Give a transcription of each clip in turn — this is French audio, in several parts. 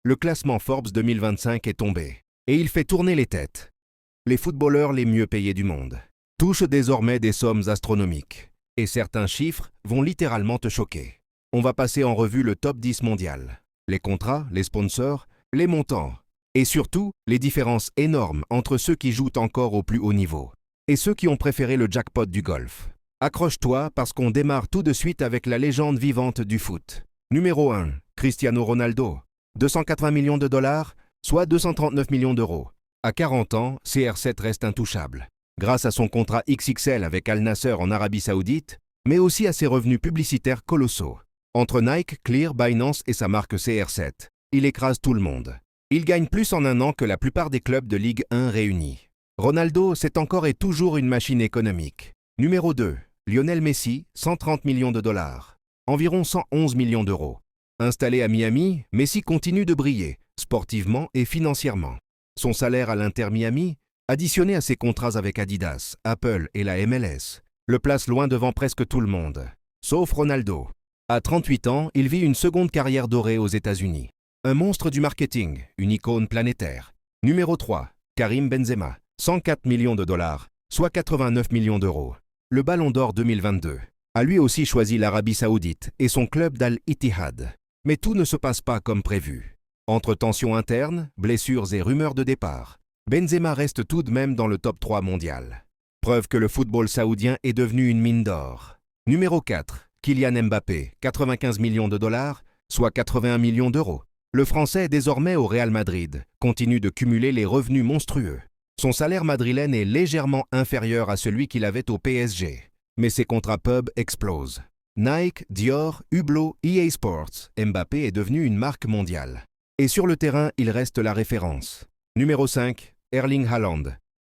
le classement Forbes 2025 est tombé. Et il fait tourner les têtes. Les footballeurs les mieux payés du monde touchent désormais des sommes astronomiques. Et certains chiffres vont littéralement te choquer. On va passer en revue le top 10 mondial. Les contrats, les sponsors, les montants. Et surtout, les différences énormes entre ceux qui jouent encore au plus haut niveau et ceux qui ont préféré le jackpot du golf. Accroche-toi parce qu'on démarre tout de suite avec la légende vivante du foot. Numéro 1, Cristiano Ronaldo. 280 millions de dollars, soit 239 millions d'euros. À 40 ans, CR7 reste intouchable. Grâce à son contrat XXL avec Al Nasser en Arabie Saoudite, mais aussi à ses revenus publicitaires colossaux. Entre Nike, Clear, Binance et sa marque CR7, il écrase tout le monde. Il gagne plus en un an que la plupart des clubs de Ligue 1 réunis. Ronaldo, c'est encore et toujours une machine économique. Numéro 2, Lionel Messi, 130 millions de dollars, environ 111 millions d'euros. Installé à Miami, Messi continue de briller, sportivement et financièrement. Son salaire à l'Inter Miami, additionné à ses contrats avec Adidas, Apple et la MLS, le place loin devant presque tout le monde, sauf Ronaldo. À 38 ans, il vit une seconde carrière dorée aux États-Unis. Un monstre du marketing, une icône planétaire. Numéro 3, Karim Benzema, 104 millions de dollars, soit 89 millions d'euros. Le Ballon d'Or 2022 a lui aussi choisi l'Arabie Saoudite et son club d'Al-Ittihad. Mais tout ne se passe pas comme prévu. Entre tensions internes, blessures et rumeurs de départ, Benzema reste tout de même dans le top 3 mondial. Preuve que le football saoudien est devenu une mine d'or. Numéro 4, Kylian Mbappé, 95 millions de dollars, soit 81 millions d'euros. Le Français, désormais au Real Madrid, continue de cumuler les revenus monstrueux. Son salaire madrilène est légèrement inférieur à celui qu'il avait au PSG. Mais ses contrats pub explosent. Nike, Dior, Hublot, EA Sports, Mbappé est devenu une marque mondiale. Et sur le terrain, il reste la référence. Numéro 5, Erling Haaland.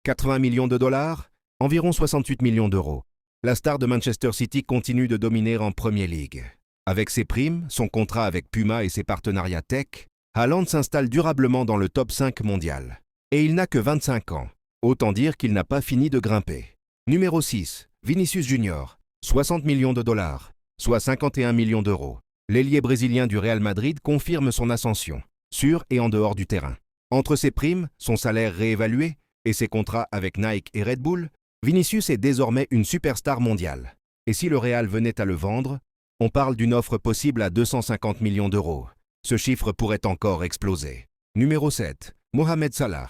80 millions de dollars, environ 68 millions d'euros. La star de Manchester City continue de dominer en Premier League. Avec ses primes, son contrat avec Puma et ses partenariats tech, Haaland s'installe durablement dans le top 5 mondial. Et il n'a que 25 ans. Autant dire qu'il n'a pas fini de grimper. Numéro 6, Vinicius Junior. 60 millions de dollars, soit 51 millions d'euros. L'ailier brésilien du Real Madrid confirme son ascension, sur et en dehors du terrain. Entre ses primes, son salaire réévalué et ses contrats avec Nike et Red Bull, Vinicius est désormais une superstar mondiale. Et si le Real venait à le vendre, on parle d'une offre possible à 250 millions d'euros. Ce chiffre pourrait encore exploser. Numéro 7, Mohamed Salah.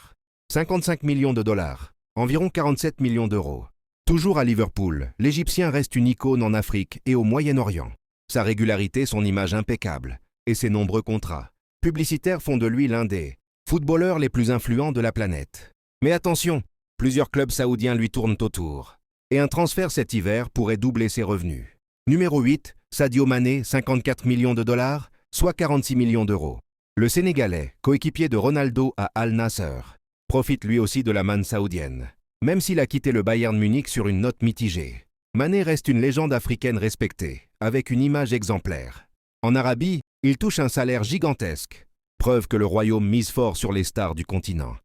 55 millions de dollars, environ 47 millions d'euros. Toujours à Liverpool, l'Égyptien reste une icône en Afrique et au Moyen-Orient. Sa régularité, son image impeccable et ses nombreux contrats publicitaires font de lui l'un des footballeurs les plus influents de la planète. Mais attention, plusieurs clubs saoudiens lui tournent autour. Et un transfert cet hiver pourrait doubler ses revenus. Numéro 8, Sadio Mané, 54 millions de dollars, soit 46 millions d'euros. Le Sénégalais, coéquipier de Ronaldo à Al Nasser, profite lui aussi de la manne saoudienne. Même s'il a quitté le Bayern Munich sur une note mitigée, Mané reste une légende africaine respectée, avec une image exemplaire. En Arabie, il touche un salaire gigantesque, preuve que le royaume mise fort sur les stars du continent.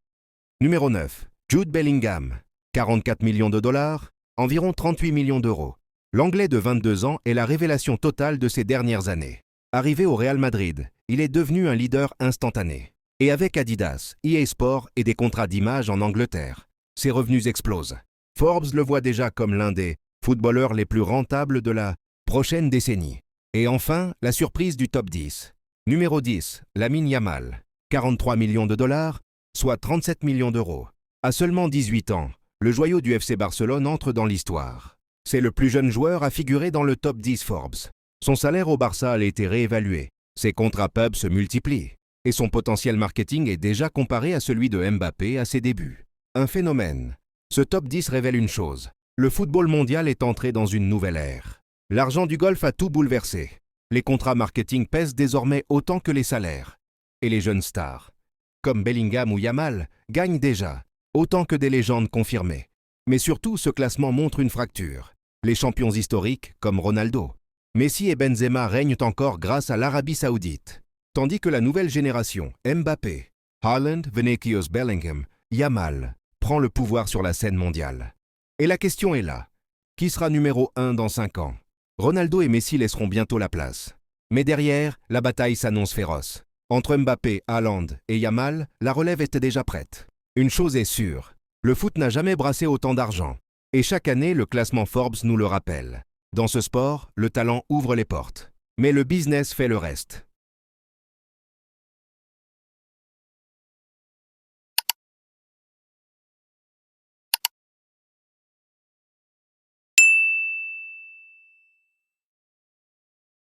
Numéro 9, Jude Bellingham, 44 millions de dollars, environ 38 millions d'euros. L'Anglais de 22 ans est la révélation totale de ces dernières années. Arrivé au Real Madrid, il est devenu un leader instantané. Et avec Adidas, EA Sports et des contrats d'image en Angleterre, ses revenus explosent. Forbes le voit déjà comme l'un des footballeurs les plus rentables de la prochaine décennie. Et enfin, la surprise du top 10. Numéro 10, Lamine Yamal. 43 millions de dollars, soit 37 millions d'euros. À seulement 18 ans, le joyau du FC Barcelone entre dans l'histoire. C'est le plus jeune joueur à figurer dans le top 10 Forbes. Son salaire au Barça a été réévalué. Ses contrats pub se multiplient. Et son potentiel marketing est déjà comparé à celui de Mbappé à ses débuts. Un phénomène. Ce top 10 révèle une chose. Le football mondial est entré dans une nouvelle ère. L'argent du golf a tout bouleversé. Les contrats marketing pèsent désormais autant que les salaires. Et les jeunes stars, comme Bellingham ou Yamal, gagnent déjà, autant que des légendes confirmées. Mais surtout, ce classement montre une fracture. Les champions historiques, comme Ronaldo, Messi et Benzema règnent encore grâce à l'Arabie Saoudite. Tandis que la nouvelle génération, Mbappé, Haaland, Vinicius Bellingham, Yamal, prend le pouvoir sur la scène mondiale. Et la question est là. Qui sera numéro 1 dans 5 ans? Ronaldo et Messi laisseront bientôt la place. Mais derrière, la bataille s'annonce féroce. Entre Mbappé, Haaland et Yamal, la relève était déjà prête. Une chose est sûre, le foot n'a jamais brassé autant d'argent. Et chaque année, le classement Forbes nous le rappelle. Dans ce sport, le talent ouvre les portes. Mais le business fait le reste.